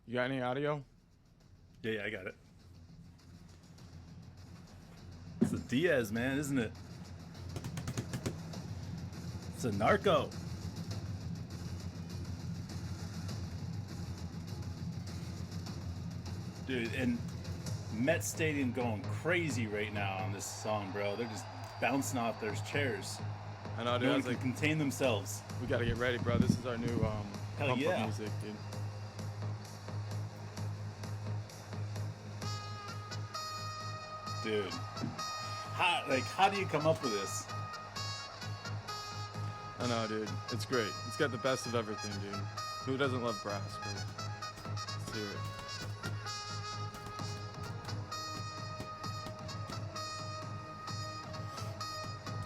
You got any audio? Yeah, I got it. It's a Diaz, man, isn't it? It's a narco. Dude, and Met Stadium going crazy right now on this song, bro. They're just bouncing off their chairs. I know, dude. No I one was can like, contain themselves. we gotta get ready, bro. This is our new pump yeah. up music, dude. Dude, how do you come up with this? I know, dude. It's great. It's got the best of everything, dude. Who doesn't love brass, bro? Let's hear it.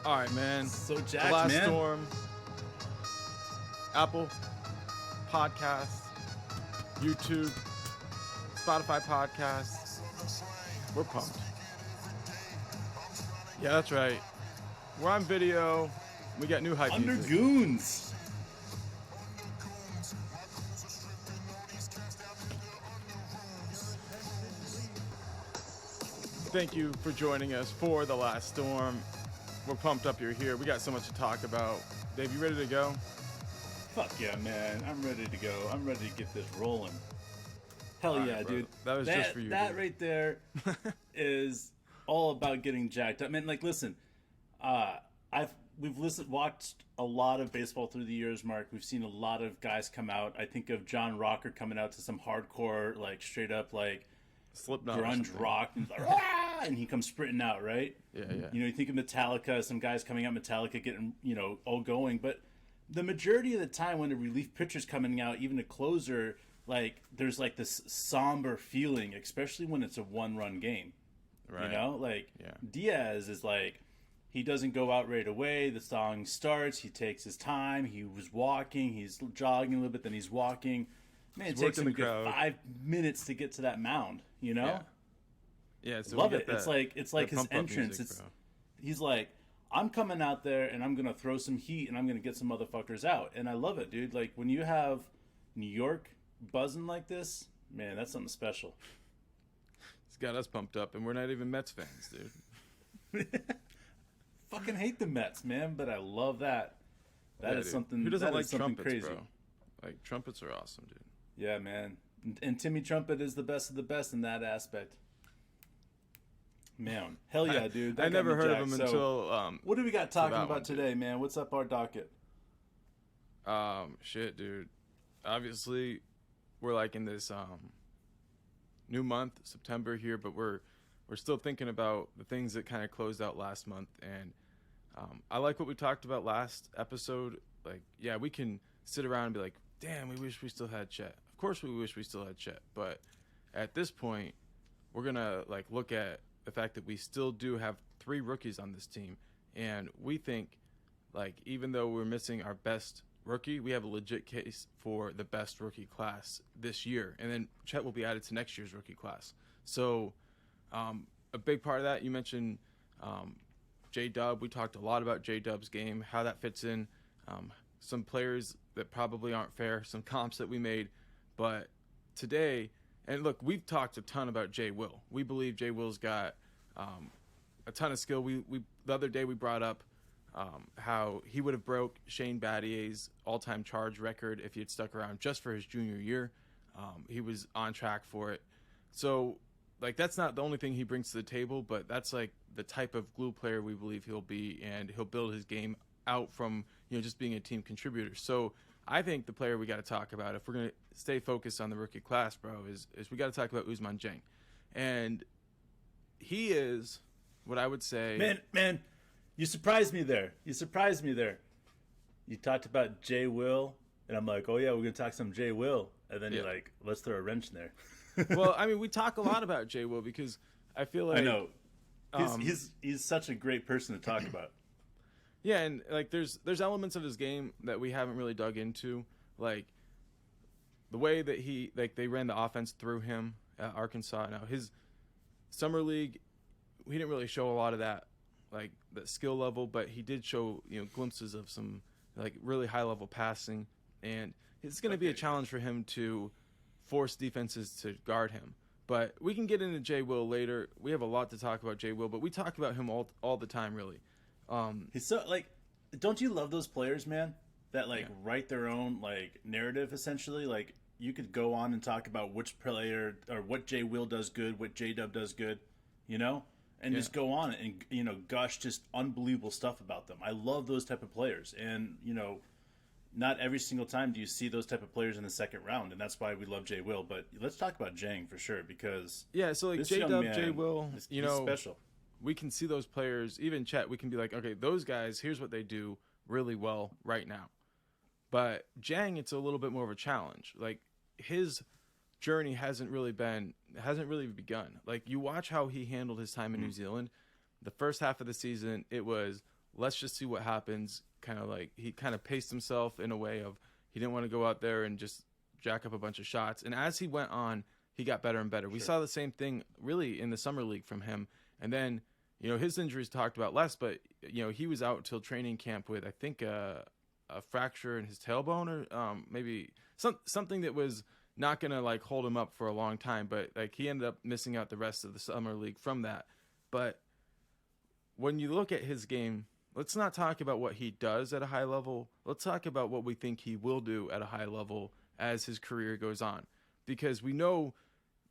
All right, man. So The jacked, Last man. Storm, Apple Podcasts, YouTube, Spotify Podcasts. We're pumped. Yeah, that's right. We're on video. We got new hype Under music. Goons. Thank you for joining us for The Last Storm. We're pumped up you're here. We got so much to talk about. Dave, you ready to go? Fuck yeah, man. I'm ready to go. I'm ready to get this rolling. Hell All yeah, right, bro. dude. That was just for you, That dude. right there is all about getting jacked up. Man, like, listen, we've watched a lot of baseball through the years, Mark. We've seen a lot of guys come out. I think of John Rocker coming out to some hardcore, like straight up, like Slipknot or grunge something. rock, and, like, "Ah!" and he comes sprinting out, right? Yeah. You know, you think of Metallica, some guys coming out, Metallica getting, all going, but the majority of the time when a relief pitcher's coming out, even a closer, like there's like this somber feeling, especially when it's a one-run game. Right. You know, like Yeah. Diaz is like, he doesn't go out right away. The song starts. He takes his time. He was walking. He's jogging a little bit. Then he's walking. Man, it takes him working a the good crowd. 5 minutes to get to that mound. You know, Yeah, so love we it. get It's that- like that his pump-up entrance. music, bro. He's like, I'm coming out there and I'm gonna throw some heat and I'm gonna get some motherfuckers out. And I love it, dude. Like when you have New York buzzing like this, man, that's something special. It's got us pumped up, and we're not even Mets fans, dude. Fucking hate the Mets, man, but I love that. That Yeah, is dude. something. Who doesn't that like is something trumpets, crazy. bro? Like trumpets are awesome, dude. Yeah, man. And Timmy Trumpet is the best of the best in that aspect. Man, hell yeah, dude. That I got never me heard jacked. of him So, until what do we got talking that about one, today, man? What's up our docket? shit, dude. Obviously, we're like in this new month, September here, but we're still thinking about the things that kind of closed out last month. And I like what we talked about last episode. Like, yeah, we can sit around and be like, damn, we wish we still had Chet. Of course, we wish we still had Chet, but at this point, we're gonna like look at the fact that we still do have 3 rookies on this team, and we think like even though we're missing our best rookie, we have a legit case for the best rookie class this year, and then Chet will be added to next year's rookie class. So a big part of that, you mentioned J-Dub. We talked a lot about J-Dub's game, how that fits in, some players that probably aren't fair, some comps that we made, but today, and look, we've talked a ton about JWill. We believe JWill's got a ton of skill. We the other day we brought up how he would have broke Shane Battier's all-time charge record if he had stuck around just for his junior year. He was on track for it. So, like, that's not the only thing he brings to the table, but that's like the type of glue player we believe he'll be, and he'll build his game out from just being a team contributor. So I think the player we got to talk about, if we're going to stay focused on the rookie class, bro, is we got to talk about Ousmane Dieng. And he is what I would say... Man, you surprised me there. You talked about JWill, and I'm like, oh yeah, we're going to talk some JWill. And then you're like, let's throw a wrench in there. Well, I mean, we talk a lot about JWill because I feel like... I know. He's such a great person to talk about. Yeah, and like there's elements of his game that we haven't really dug into, like the way that they ran the offense through him at Arkansas. Now his summer league, he didn't really show a lot of that, like the skill level, but he did show glimpses of some like really high level passing, and it's going to be a challenge for him to force defenses to guard him. But we can get into JWill later. We have a lot to talk about JWill, but we talk about him all the time, really. He's so like, don't you love those players, man? That like write their own like narrative essentially. Like you could go on and talk about which player or what JWill does good, what JW does good, you know, and just go on and gush just unbelievable stuff about them. I love those type of players, and not every single time do you see those type of players in the second round, and that's why we love JWill. But let's talk about Dieng for sure, because so like JWill, he's special. We can see those players, even Chet. We can be like, okay, those guys, here's what they do really well right now. But Dieng, it's a little bit more of a challenge. Like his journey hasn't really begun. Like you watch how he handled his time in New Zealand. The first half of the season, it was let's just see what happens. Kind of like he kind of paced himself in a way of he didn't want to go out there and just jack up a bunch of shots. And as he went on, he got better and better. We saw the same thing really in the summer league from him. And then, his injuries talked about less, but he was out till training camp with I think a fracture in his tailbone or maybe something that was not gonna like hold him up for a long time. But like he ended up missing out the rest of the summer league from that. But when you look at his game, let's not talk about what he does at a high level. Let's talk about what we think he will do at a high level as his career goes on. Because we know,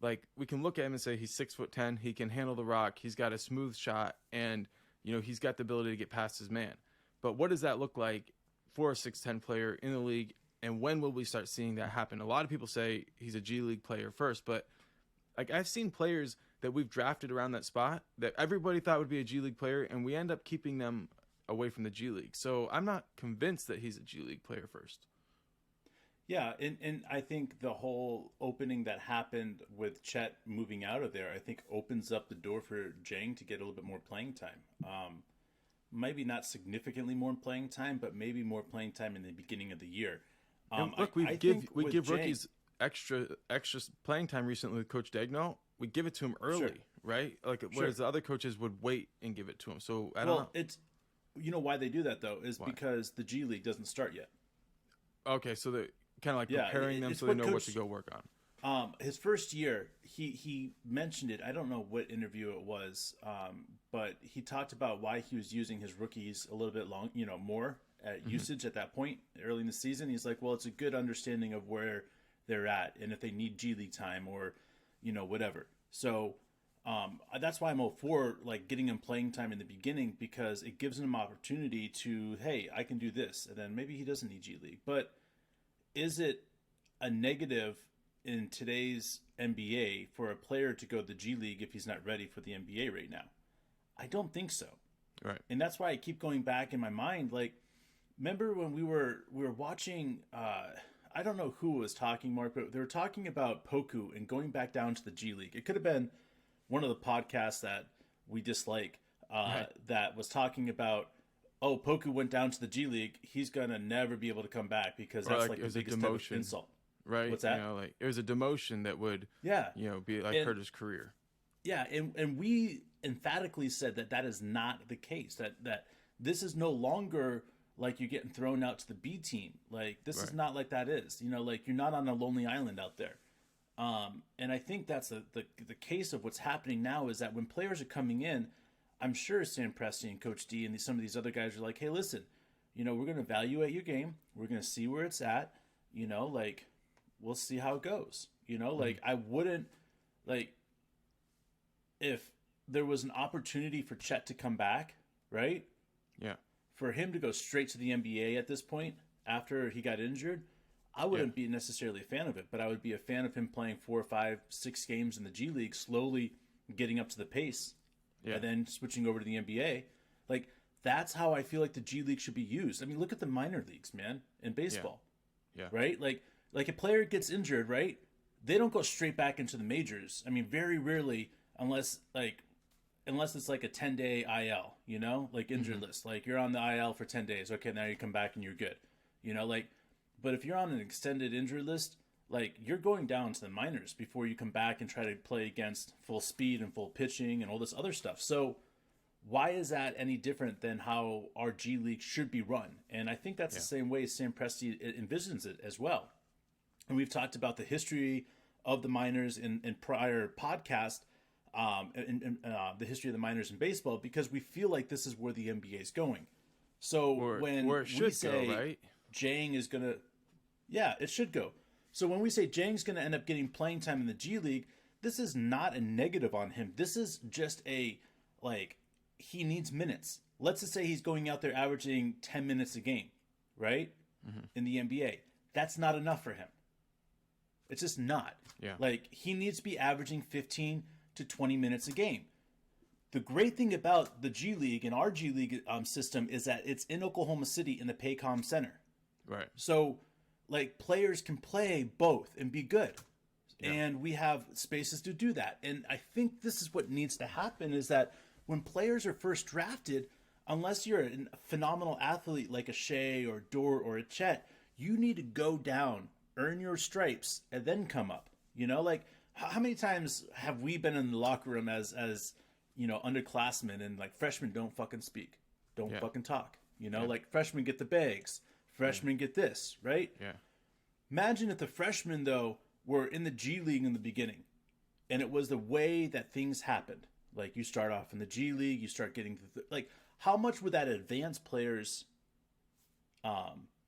like, we can look at him and say he's 6'10", he can handle the rock, he's got a smooth shot, and, he's got the ability to get past his man. But what does that look like for a 6'10" player in the league, and when will we start seeing that happen? A lot of people say he's a G League player first, but, like, I've seen players that we've drafted around that spot that everybody thought would be a G League player, and we end up keeping them away from the G League. So I'm not convinced that he's a G League player first. Yeah, and I think the whole opening that happened with Chet moving out of there, I think opens up the door for Dieng to get a little bit more playing time. Maybe not significantly more playing time, but maybe more playing time in the beginning of the year. Look, we give rookies extra playing time recently with Coach Degnault. We give it to him early, right? Like whereas the other coaches would wait and give it to him. So I don't know. It's why they do that though is because the G League doesn't start yet. Okay, so they're kind of like preparing them so they know what to go work on. His first year, he mentioned it. I don't know what interview it was, but he talked about why he was using his rookies a little bit more at usage at that point early in the season. He's like, well, it's a good understanding of where they're at and if they need G League time or whatever. So that's why I'm all for like getting him playing time in the beginning, because it gives him an opportunity to, hey, I can do this, and then maybe he doesn't need G League. But is it a negative in today's NBA for a player to go to the G League if he's not ready for the NBA right now? I don't think so. Right. And that's why I keep going back in my mind. Like, remember when we were watching, I don't know who was talking, Mark, but they were talking about Poku and going back down to the G League. It could have been one of the podcasts that we dislike that was talking about, oh, Poku went down to the G League, he's gonna never be able to come back because that's like the biggest type of insult. Right. What's that? Like it was a demotion that would be like hurt his career. Yeah, and we emphatically said that is not the case. That this is no longer like you're getting thrown out to the B team. Like this is not like that is. Like you're not on a lonely island out there. And I think that's the case of what's happening now is that when players are coming in, I'm sure Sam Presti and Coach D and some of these other guys are like, hey, listen, we're going to evaluate your game. We're going to see where it's at. Like we'll see how it goes. Like I wouldn't like if there was an opportunity for Chet to come back, right? Yeah. For him to go straight to the NBA at this point after he got injured, I wouldn't be necessarily a fan of it, but I would be a fan of him playing 4, 5, 6 games in the G League, slowly getting up to the pace, and then switching over to the NBA. Like, that's how I feel like the G League should be used. I mean, look at the minor leagues, man, in baseball. Yeah. Right? Like a player gets injured, right? They don't go straight back into the majors. I mean, very rarely, unless it's like a 10-day IL, like injured list. Like, you're on the IL for 10 days. Okay, now you come back and you're good. But if you're on an extended injury list, like you're going down to the minors before you come back and try to play against full speed and full pitching and all this other stuff. So why is that any different than how our G League should be run? And I think that's the same way Sam Presti envisions it as well. And we've talked about the history of the minors in prior podcast, in the history of the minors in baseball, because we feel like this is where the NBA is going. So when or it should we say go, right? Dieng is going to, yeah, it should go. So when we say Dieng's going to end up getting playing time in the G League, this is not a negative on him. This is just he needs minutes. Let's just say he's going out there averaging 10 minutes a game, right? In the NBA. That's not enough for him. It's just not. Yeah. Like, he needs to be averaging 15 to 20 minutes a game. The great thing about the G League and our G League system is that it's in Oklahoma City in the Paycom Center. Right. So, like, players can play both and be good. Yeah. And we have spaces to do that. And I think this is what needs to happen, is that when players are first drafted, unless you're a phenomenal athlete like a Shea or Dort or a Chet, you need to go down, earn your stripes, and then come up. You know, like, how many times have we been in the locker room as underclassmen, and like, freshmen don't fucking speak, don't fucking talk. You know, like, freshmen get the bags, freshmen get this, right? Yeah. Imagine if the freshmen, though, were in the G League in the beginning, and it was the way that things happened. Like, you start off in the G League, you start getting to how much would that advance players'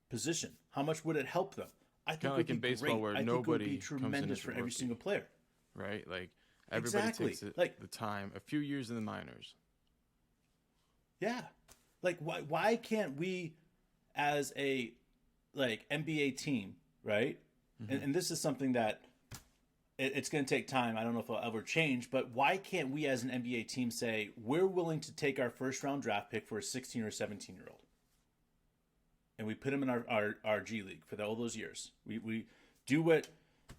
position? How much would it help them? I think Kinda like in baseball, great. where I think it would nobody be comes in tremendous as a for every rookie. single player. Right? Like, everybody Exactly. takes it, Like, the time, a few years in the minors. yeah. Like, why can't we, as a NBA team, right? And this is something that it's going to take time. I don't know if it'll ever change, but why can't we as an NBA team say we're willing to take our first round draft pick for a 16 or 17-year-old, and we put him in our G League for all those years. We do what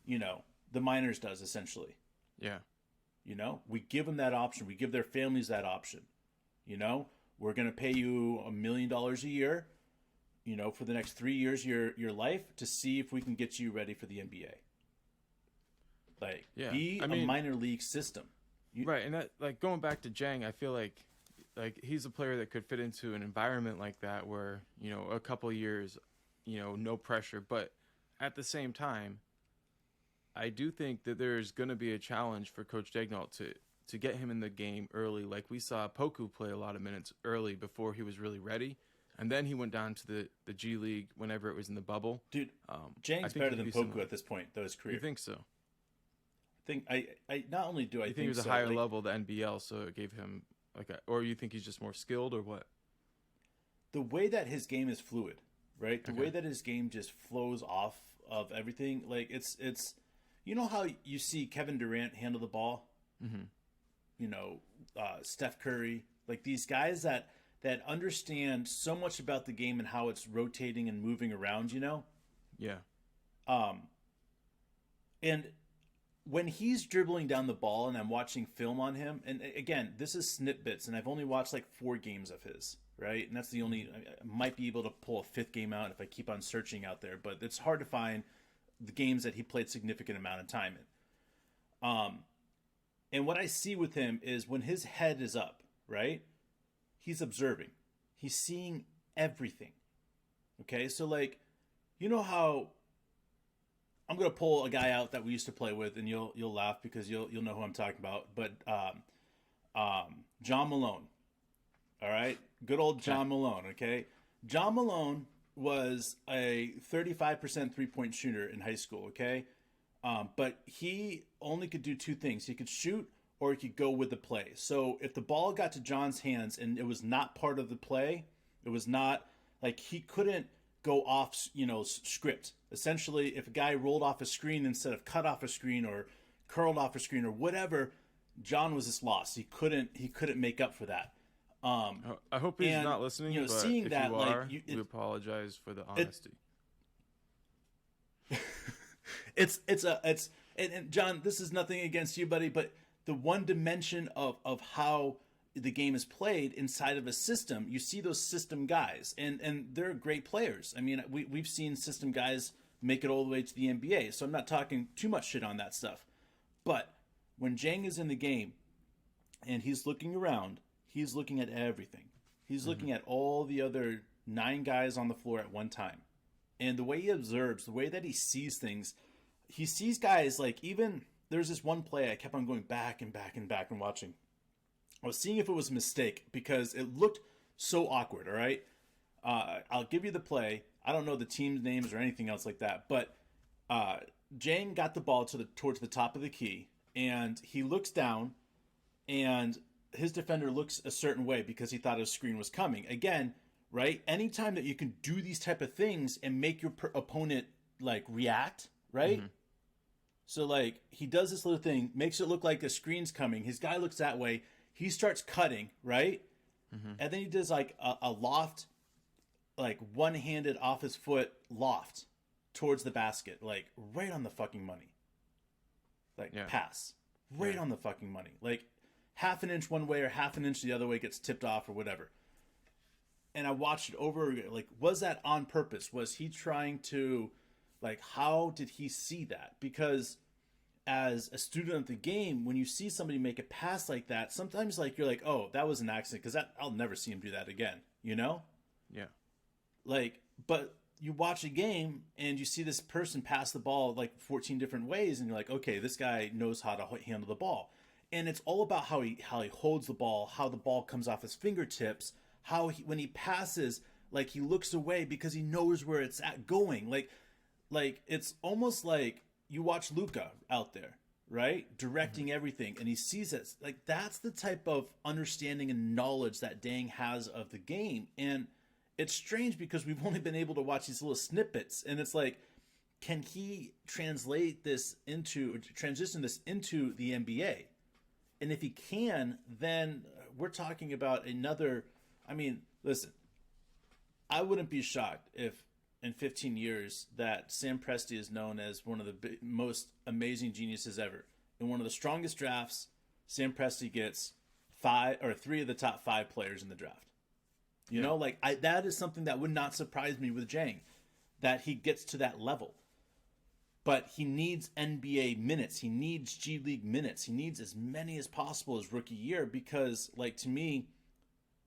the minors does, essentially. Yeah. We give them that option. We give their families that option. We're going to pay you $1 million a year, for the next 3 years of your life, to see if we can get you ready for the NBA. A minor league system. Right, and that, like, going back to Dieng, I feel like he's a player that could fit into an environment like that where, a couple years, no pressure. But at the same time, I do think that there's going to be a challenge for Coach Daignault to get him in the game early. Like, we saw Poku play a lot of minutes early before he was really ready. And then he went down to the G League whenever it was in the bubble. Dude, Dieng's better than Poku at this point, though, his career. You think so? I not only do I you think he was so, a higher level than NBL, so it gave him or you think he's just more skilled, or what? The way that his game is fluid, right? The way that his game just flows off of everything, like, it's how you see Kevin Durant handle the ball, Steph Curry, like, these guys that understand so much about the game and how it's rotating and moving around, Yeah. And when he's dribbling down the ball and I'm watching film on him, and again, this is snippets, and I've only watched like 4 games of his, right? And that's the only, I might be able to pull a 5th game out if I keep on searching out there, but it's hard to find the games that he played significant amount of time in. And what I see with him is when his head is up, right? He's observing. He's seeing everything. Okay, so like, how I'm gonna pull a guy out that we used to play with, and you'll laugh because you'll know who I'm talking about. But John Malone, all right, good old John Malone. Okay, John Malone was a 35% 3-point shooter in high school. Okay, but he only could do 2 things: he could shoot, or he could go with the play. So if the ball got to John's hands and it was not part of the play, it was not like he couldn't go off, script. Essentially, if a guy rolled off a screen instead of cut off a screen or curled off a screen or whatever, John was just lost. He couldn't make up for that. I hope he's not listening. But seeing if that, you like, are, we apologize for the honesty. And John, this is nothing against you, buddy, but the one dimension of how the game is played inside of a system, you see those system guys, and they're great players. I mean, we've seen system guys make it all the way to the NBA, so I'm not talking too much shit on that stuff. But when Dieng is in the game and he's looking around, he's looking at everything. He's looking at all the other 9 guys on the floor at one time. And the way he observes, the way that he sees things, he sees guys like, even there's this one play I kept on going back and back and back and watching. I was seeing if it was a mistake because it looked so awkward. All right, I'll give you the play. I don't know the team names or anything else like that, but Jang got the ball towards the top of the key, and he looks down, and his defender looks a certain way because he thought a screen was coming. Again, right? Anytime that you can do these type of things and make your opponent like react, right? Mm-hmm. So like he does this little thing, makes it look like a screen's coming. His guy looks that way. He starts cutting, right? Mm-hmm. And then he does like a loft, like one-handed off his foot loft towards the basket, like right on the fucking money. Like pass. Right on the fucking money. Like half an inch one way or half an inch the other way gets tipped off or whatever. And I watched it over again. Like, was that on purpose? Was he trying to, like, how did he see that? Because as a student of the game, when you see somebody make a pass like that, sometimes like you're like, oh, that was an accident because I'll never see him do that again. You know? Yeah. Like, but you watch a game and you see this person pass the ball like 14 different ways, and you're like, okay, this guy knows how to handle the ball. And it's all about how he holds the ball, how the ball comes off his fingertips, how when he passes, like he looks away because he knows where it's at going. Like it's almost like you watch Luka out there, right? Directing everything, and he sees it. Like that's the type of understanding and knowledge that Dieng has of the game. And it's strange because we've only been able to watch these little snippets, and it's like, can he transition this into the NBA? And if he can, then we're talking about another. I mean, listen, I wouldn't be shocked if in 15 years that Sam Presti is known as one of the most amazing geniuses ever. In one of the strongest drafts, Sam Presti gets 3 of the top 5 players in the draft. You know, like that is something that would not surprise me with Dieng, that he gets to that level. But he needs NBA minutes. He needs G League minutes. He needs as many as possible his rookie year because, like, to me,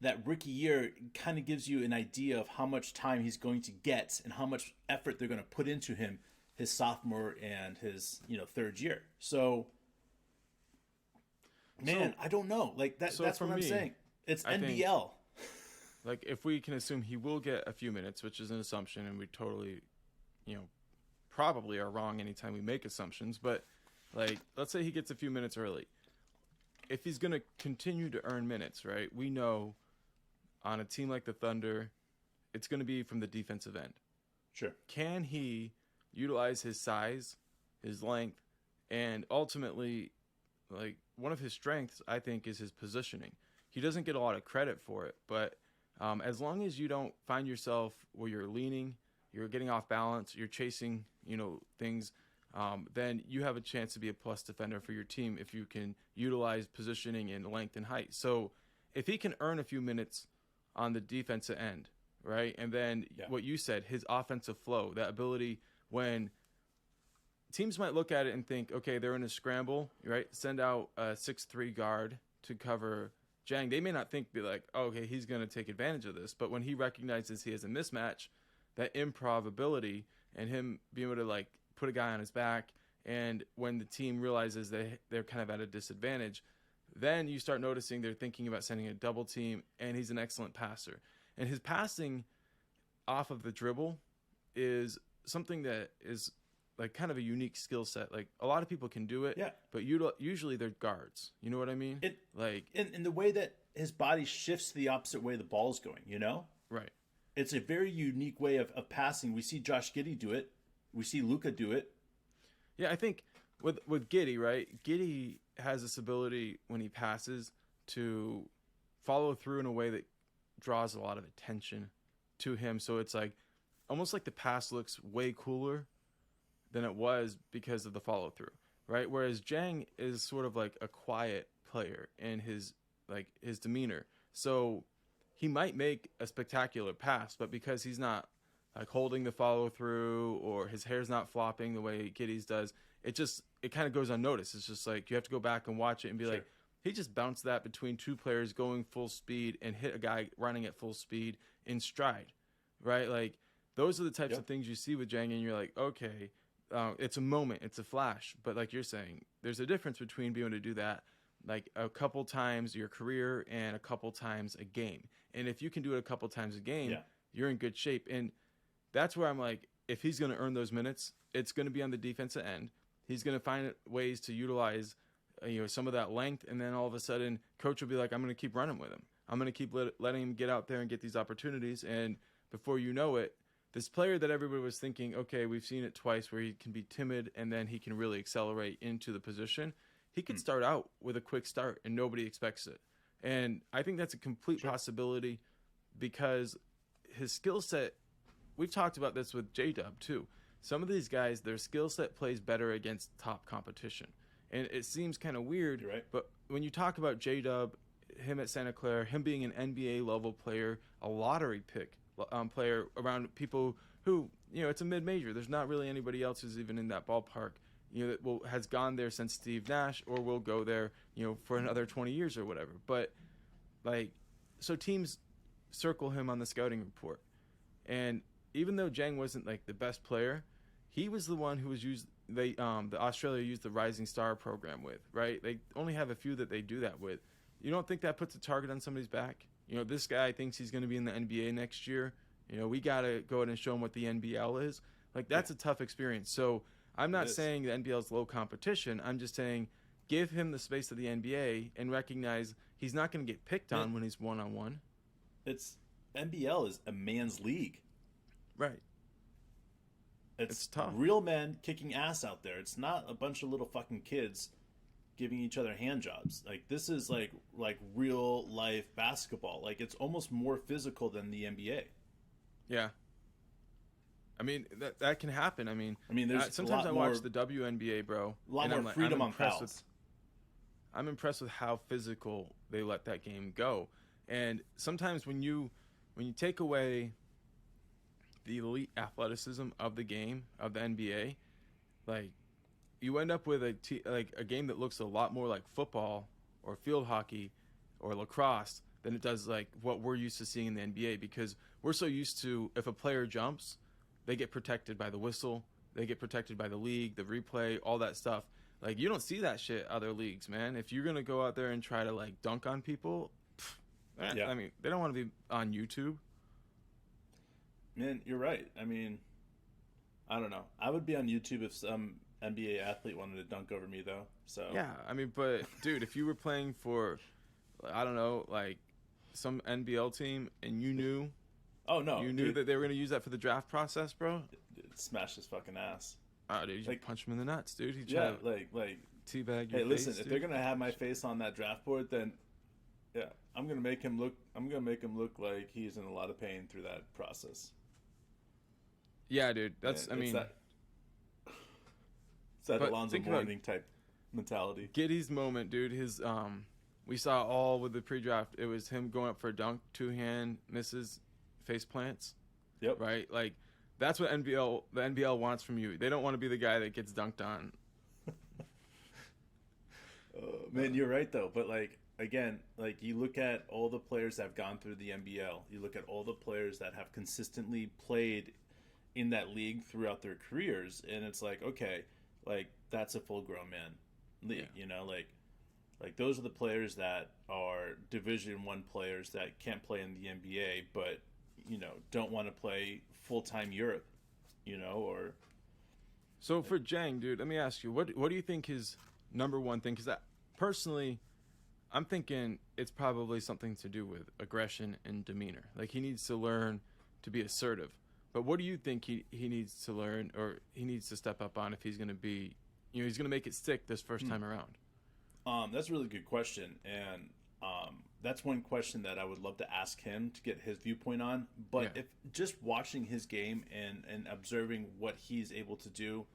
that rookie year kind of gives you an idea of how much time he's going to get and how much effort they're going to put into him his sophomore and his, third year. So, man, I don't know. Like, that's what I'm saying. It's NBL. Like, if we can assume he will get a few minutes, which is an assumption, and we totally, probably are wrong anytime we make assumptions, but like let's say he gets a few minutes early. If he's going to continue to earn minutes, right? We know on a team like the Thunder, it's going to be from the defensive end. Sure. Can he utilize his size, his length, and ultimately, like one of his strengths, I think, is his positioning. He doesn't get a lot of credit for it, but as long as you don't find yourself where you're leaning, you're getting off balance, you're chasing, things, then you have a chance to be a plus defender for your team if you can utilize positioning and length and height. So if he can earn a few minutes on the defensive end, right, and then what you said, his offensive flow, that ability when teams might look at it and think, okay, they're in a scramble, right, send out a 6'3" guard to cover Dieng. They may not be like, oh, okay, he's going to take advantage of this. But when he recognizes he has a mismatch, that improv ability and him being able to like put a guy on his back, and when the team realizes they're kind of at a disadvantage, then you start noticing they're thinking about sending a double team, and he's an excellent passer. And his passing off of the dribble is something that is like kind of a unique skill set. Like a lot of people can do it, but usually they're guards. You know what I mean? In the way that his body shifts the opposite way the ball's going, Right. It's a very unique way of passing. We see Josh Giddey do it. We see Luka do it. Yeah, I think with Giddey, right? Giddey has this ability when he passes to follow through in a way that draws a lot of attention to him. So it's like almost like the pass looks way cooler than it was because of the follow through, right? Whereas Dieng is sort of like a quiet player in his demeanor. So he might make a spectacular pass, but because he's not like holding the follow through or his hair's not flopping the way Giddey's does, it kind of goes unnoticed. It's just like you have to go back and watch it and be like, he just bounced that between two players going full speed and hit a guy running at full speed in stride, right? Like those are the types of things you see with Dieng, and you're like, okay, it's a moment, it's a flash. But like you're saying, there's a difference between being able to do that like a couple times your career and a couple times a game. And if you can do it a couple times a game, Yeah. you're in good shape. And that's where I'm like, if he's going to earn those minutes, it's going to be on the defensive end. He's going to find ways to utilize, some of that length, and then all of a sudden, coach will be like, "I'm going to keep running with him. I'm going to keep letting him get out there and get these opportunities." And before you know it, this player that everybody was thinking, okay, we've seen it twice, where he can be timid and then he can really accelerate into the position. He could start out with a quick start, and nobody expects it. And I think that's a complete possibility because his skill set. We've talked about this with J-Dub too. Some of these guys, their skill set plays better against top competition. And it seems kind of weird, You're right. but when you talk about J-Dub, him at Santa Clara, him being an NBA level player, a lottery pick player around people who, it's a mid-major. There's not really anybody else who's even in that ballpark, that has gone there since Steve Nash or will go there, for another 20 years or whatever. But, so teams circle him on the scouting report. And even though Dieng wasn't like the best player, he was the one who was used. The Australia used the Rising Star program with, right? They only have a few that they do that with. You don't think that puts a target on somebody's back? This guy thinks he's going to be in the NBA next year. We got to go ahead and show him what the NBL is. Like, that's a tough experience. So I'm not saying the NBL is low competition. I'm just saying give him the space of the NBA and recognize he's not going to get picked on when he's one-on-one. It's NBL is a man's league. Right. It's tough. Real men kicking ass out there. It's not a bunch of little fucking kids giving each other hand jobs. Like, this is like real life basketball. Like, it's almost more physical than the NBA. Yeah. I mean, that can happen. I mean, there's sometimes I more, watch the WNBA, bro. A lot more freedom on fouls. I'm impressed with how physical they let that game go. And sometimes when you take away the elite athleticism of the game of the NBA, like, you end up with a game that looks a lot more like football or field hockey or lacrosse than it does like what we're used to seeing in the NBA, because we're so used to, if a player jumps, they get protected by the whistle, they get protected by the league, the replay, all that stuff. Like, you don't see that shit other leagues, man. If you're gonna go out there and try to like dunk on people, I mean, they don't want to be on YouTube. Man, you're right. I mean, I don't know. I would be on YouTube if some NBA athlete wanted to dunk over me, though. So yeah, I mean, but dude, if you were playing for, I don't know, like some NBL team, and you knew, that they were gonna use that for the draft process, bro, smash his fucking ass. Oh, dude, you punch him in the nuts, dude. He like teabag your hey, listen, face, if dude. they're gonna have my face on that draft board, then yeah, I'm gonna make him look like he's in a lot of pain through that process. Yeah, dude. That's it's that Alonzo Mourning type mentality. Giddey's moment, dude. His we saw all with the pre-draft. It was him going up for a dunk, two-hand misses, face plants. Yep. Right? Like, that's what the NBL wants from you. They don't want to be the guy that gets dunked on. Man, you're right though. But like, again, like, you look at all the players that have gone through the NBL. You look at all the players that have consistently played in that league throughout their careers, and it's like, okay, like, that's a full-grown man league. Like those are the players that are Division I players that can't play in the NBA, but don't want to play full-time Europe, or. So for Dieng, dude, let me ask you, what do you think his number one thing? Because personally, I'm thinking it's probably something to do with aggression and demeanor. Like, he needs to learn to be assertive. But what do you think he needs to learn, or he needs to step up on, if he's going to be, he's going to make it stick this first time around? That's a really good question, and that's one question that I would love to ask him to get his viewpoint on. But if just watching his game and observing what he's able to do,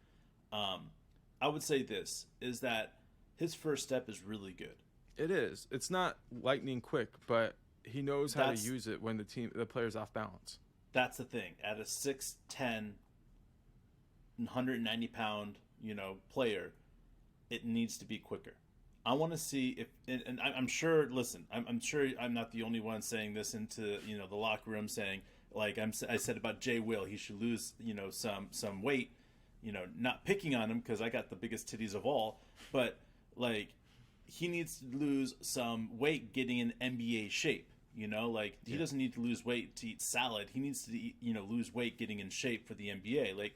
I would say this is that his first step is really good. It is. It's not lightning quick, but he knows how to use it when the player's off balance. That's the thing. At a 6'10", 190-pound, player, it needs to be quicker. I want to see if, and I'm sure. Listen, I'm sure I'm not the only one saying this into the locker room, saying, like I said about JWill, he should lose some weight, not picking on him because I got the biggest titties of all, but like he needs to lose some weight getting in NBA shape. Like he doesn't need to lose weight to eat salad. He needs to eat, lose weight getting in shape for the NBA. Like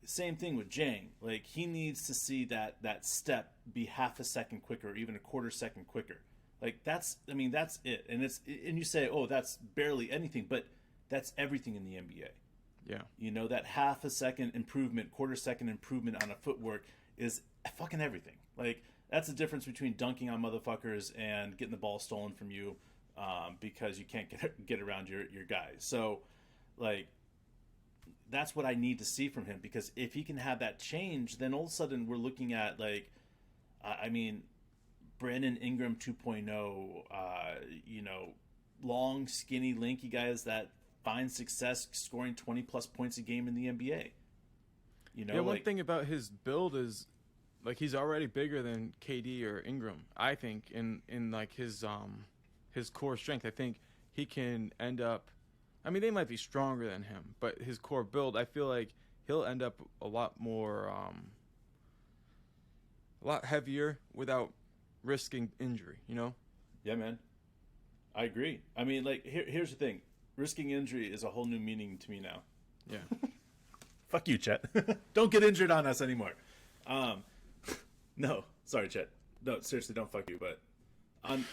same thing with Jang. Like he needs to see that step be half a second quicker, or even a quarter second quicker. Like that's it. And you say, oh, that's barely anything, but that's everything in the NBA. Yeah. That half a second improvement, quarter second improvement on a footwork is fucking everything. Like that's the difference between dunking on motherfuckers and getting the ball stolen from you because you can't get around your guys. So like that's what I need to see from him, because if he can have that change, then all of a sudden we're looking at like Brandon Ingram 2.0, long, skinny, lanky guys that find success scoring 20 plus points a game in the NBA. One thing about his build is like he's already bigger than KD or Ingram. I think in like his core strength, I think he can end up. I mean, they might be stronger than him, but his core build, I feel like he'll end up a lot more, a lot heavier without risking injury. Yeah, man. I agree. I mean, like here's the thing. Risking injury is a whole new meaning to me now. Yeah. Fuck you, Chet. Don't get injured on us anymore. No, sorry, Chet. No, seriously, don't fuck you. But on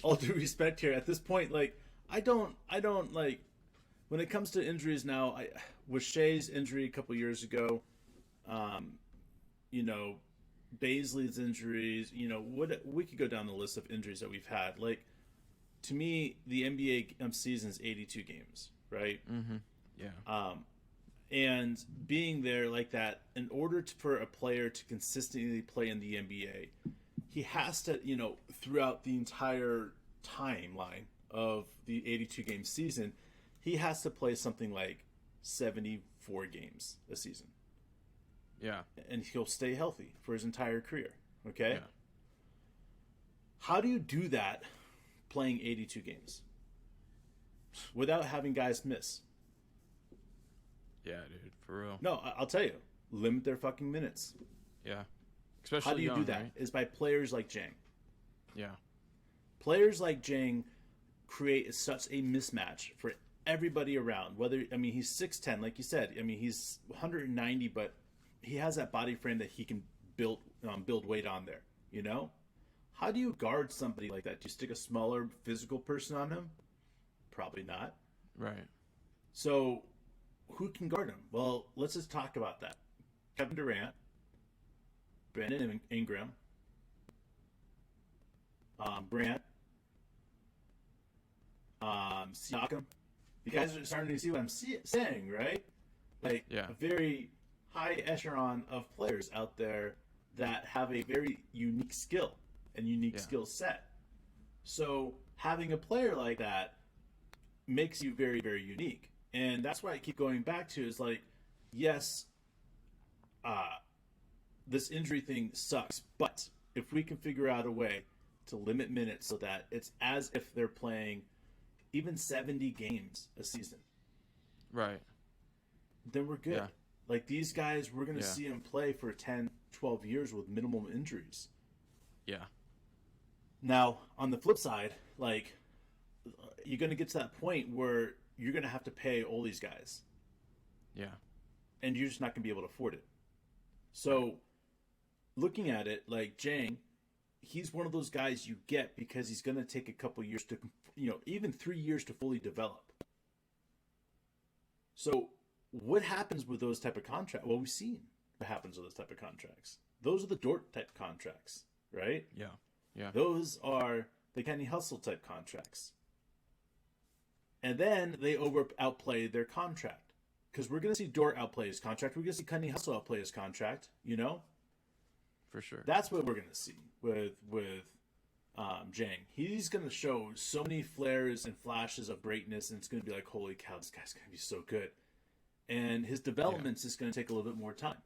all due respect here, at this point, like I don't like when it comes to injuries now. With Shea's injury a couple years ago, Baisley's injuries. We could go down the list of injuries that we've had. Like to me, the NBA season is 82 games, right? Mm-hmm. Yeah. And being there like that, in order for a player to consistently play in the NBA, he has to, throughout the entire timeline of the 82 game season, he has to play something like 74 games a season. Yeah. And he'll stay healthy for his entire career. Okay? Yeah. How do you do that playing 82 games without having guys miss? Yeah, dude, for real. No, I'll tell you. Limit their fucking minutes. Yeah. Especially how do you young, do that? Right? Is by players like Jang. Yeah. Players like Jang create such a mismatch for everybody around. He's 6'10", like you said. He's 190, but he has that body frame that he can build weight on there. How do you guard somebody like that? Do you stick a smaller physical person on him? Probably not. Right. So who can guard him? Well, let's just talk about that. Kevin Durant, Brandon Ingram, Brant, Siakam. You guys are starting to see what I'm saying, right? Like a very high echelon of players out there that have a very unique skill and unique skill set. So having a player like that makes you very, very unique. And that's why I keep going back to is like, yes, this injury thing sucks, but if we can figure out a way to limit minutes so that it's as if they're playing even 70 games a season, right, then we're good. Yeah. Like these guys, we're going to see them play for 10, 12 years with minimal injuries. Yeah. Now, on the flip side, like you're going to get to that point where you're going to have to pay all these guys. Yeah. And you're just not going to be able to afford it. So looking at it, like Jang, he's one of those guys you get because he's going to take a couple years to, even 3 years to fully develop. So what happens with those type of contracts? Well, we've seen what happens with those type of contracts. Those are the Dort type contracts, right? Yeah. Yeah. Those are the Kenny Hustle type contracts. And then they outplay their contract. Because we're going to see Dort outplay his contract. We're going to see Kenny Hustle outplay his contract, For sure. That's what we're going to see with Jang. He's going to show so many flares and flashes of greatness, and it's going to be like, holy cow, this guy's going to be so good. And his development's just going to take a little bit more time.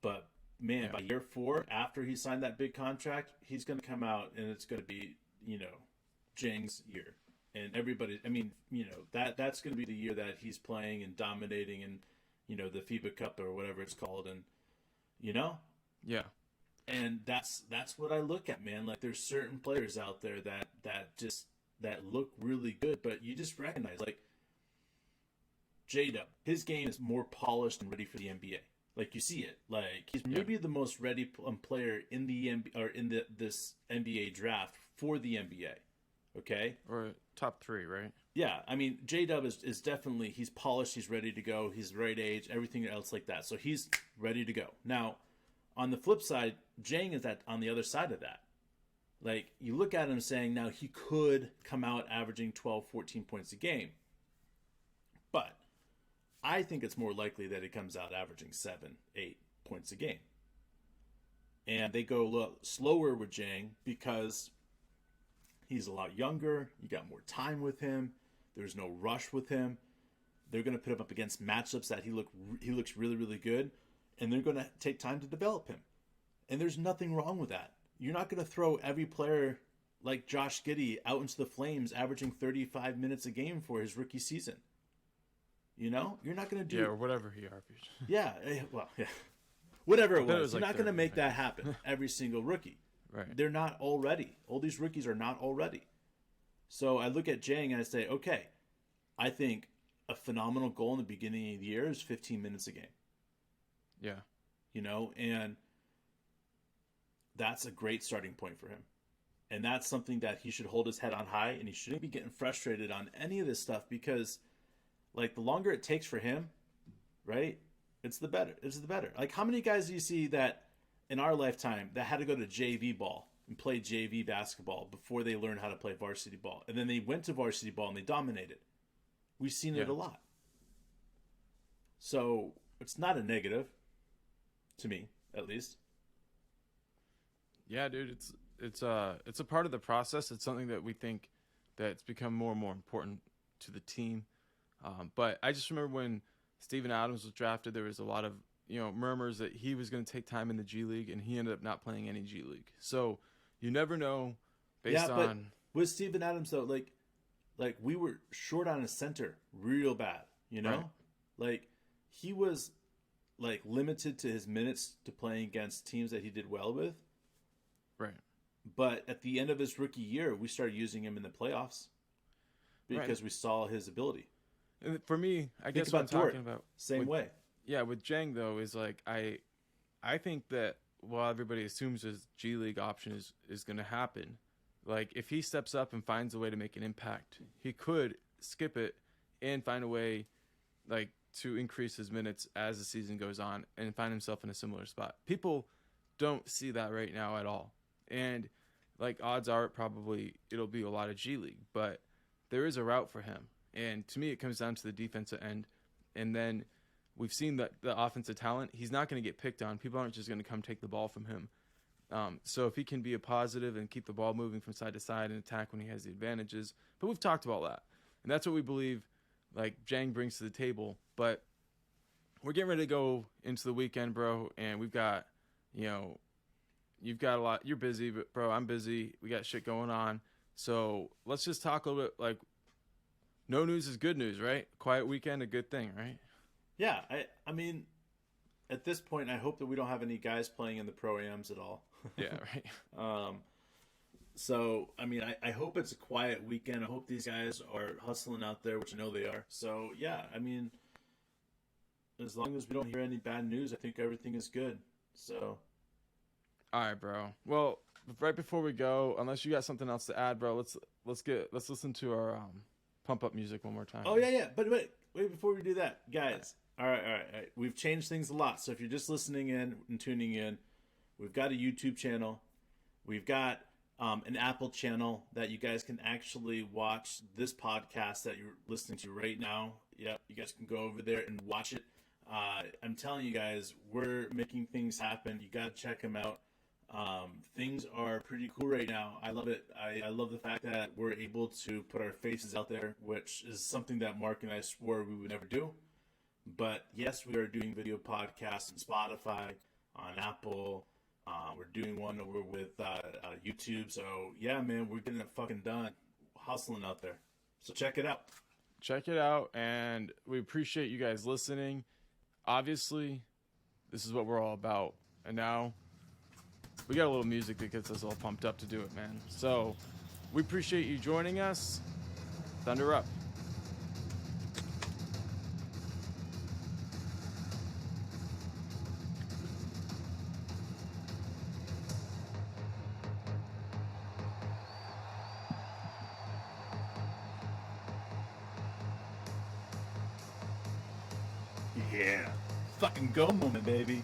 But, man, by year 4, after he signed that big contract, he's going to come out, and it's going to be, Jang's year. And everybody, that's going to be the year that he's playing and dominating the FIBA Cup or whatever it's called, and you know, Yeah. and that's what I look at, man. Like there's certain players out there that look really good, but you just recognize like J-Dub, his game is more polished and ready for the NBA. Like you see it. Like he's maybe the most ready player in the or in this NBA draft for the NBA. Okay? Or top 3, right? Yeah, I mean J-Dub is definitely, he's polished, he's ready to go, he's the right age, everything else like that. So he's ready to go. Now, on the flip side, Jang is on the other side of that. Like you look at him saying now he could come out averaging 12, 14 points a game. But I think it's more likely that he comes out averaging 7, 8 points a game. And they go a little slower with Jang because he's a lot younger. You got more time with him. There's no rush with him. They're going to put him up against matchups that he looks really, really good. And they're going to take time to develop him. And there's nothing wrong with that. You're not going to throw every player like Josh Giddey out into the flames averaging 35 minutes a game for his rookie season. You're not going to do... Yeah, or whatever he argued. Yeah, well, yeah. Whatever it was. You're not going to make that happen, every single rookie. Right. They're not all ready. All these rookies are not all ready. So I look at Jang and I say, okay, I think a phenomenal goal in the beginning of the year is 15 minutes a game. Yeah. And that's a great starting point for him. And that's something that he should hold his head on high, and he shouldn't be getting frustrated on any of this stuff because, like, the longer it takes for him, right, it's the better. It's the better. Like, how many guys do you see that in our lifetime that had to go to JV ball and play JV basketball before they learned how to play varsity ball? And then they went to varsity ball and they dominated. We've seen it a lot. So it's not a negative, to me, at least. Yeah, dude, it's a part of the process. It's something that we think that's become more and more important to the team. But I just remember when Steven Adams was drafted, there was a lot of murmurs that he was going to take time in the G League, and he ended up not playing any G League. So you never know based on. But with Steven Adams though, like we were short on a center real bad. Right. Like he was like limited to his minutes to playing against teams that he did well with. Right. But at the end of his rookie year, we started using him in the playoffs because we saw his ability. And for me, I guess about what I'm talking about same way. Yeah, with Jang though is like I think that while everybody assumes his G League option is going to happen, like if he steps up and finds a way to make an impact, he could skip it and find a way like to increase his minutes as the season goes on and find himself in a similar spot. People don't see that right now at all. And like odds are it'll be a lot of G League, but there is a route for him. And to me, it comes down to the defensive end. And then we've seen that the offensive talent, he's not going to get picked on. People aren't just going to come take the ball from him. So if he can be a positive and keep the ball moving from side to side and attack when he has the advantages. But we've talked about that. And that's what we believe like Jang brings to the table. But we're getting ready to go into the weekend, bro. And we've got, you've got a lot. You're busy, but bro, I'm busy. We got shit going on. So let's just talk a little bit like no news is good news, right? Quiet weekend, a good thing, right? Yeah, I mean, at this point, I hope that we don't have any guys playing in the pro-ams at all. Yeah, right. So, I mean, I hope it's a quiet weekend. I hope these guys are hustling out there, which I know they are. So, yeah, I mean, as long as we don't hear any bad news, I think everything is good. So, all right, bro. Well, right before we go, unless you got something else to add, bro, let's listen to our pump up music one more time. Oh yeah. But wait before we do that, guys. All right. We've changed things a lot. So if you're just listening in and tuning in, we've got a YouTube channel. We've got an Apple channel that you guys can actually watch this podcast that you're listening to right now. Yep, you guys can go over there and watch it. I'm telling you guys, we're making things happen. You got to check them out. Things are pretty cool right now. I love it. I love the fact that we're able to put our faces out there, which is something that Mark and I swore we would never do. But yes, we are doing video podcasts on Spotify, on Apple. We're doing one over with YouTube. So yeah, man, we're getting it fucking done. Hustling out there. So check it out. Check it out, and we appreciate you guys listening. obviously, this is what we're all about. And now we got a little music that gets us all pumped up to do it, man. So we appreciate you joining us. Thunder up. Yeah. Fucking go moment, baby.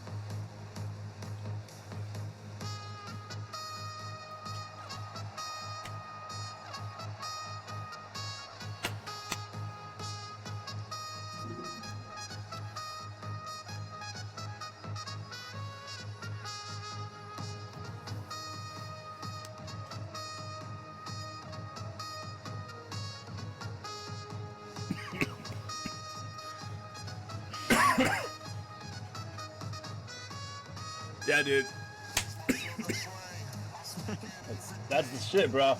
Yeah, dude. that's the shit, bro.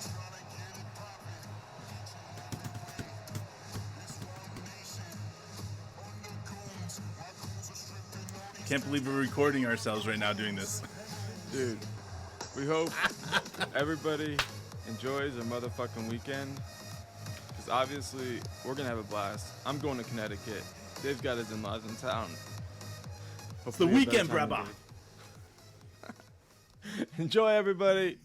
Can't believe we're recording ourselves right now doing this. Dude, we hope everybody enjoys their motherfucking weekend. Because obviously, we're going to have a blast. I'm going to Connecticut. Dave's got his in-laws in town. It's the weekend, brabba. Enjoy, everybody.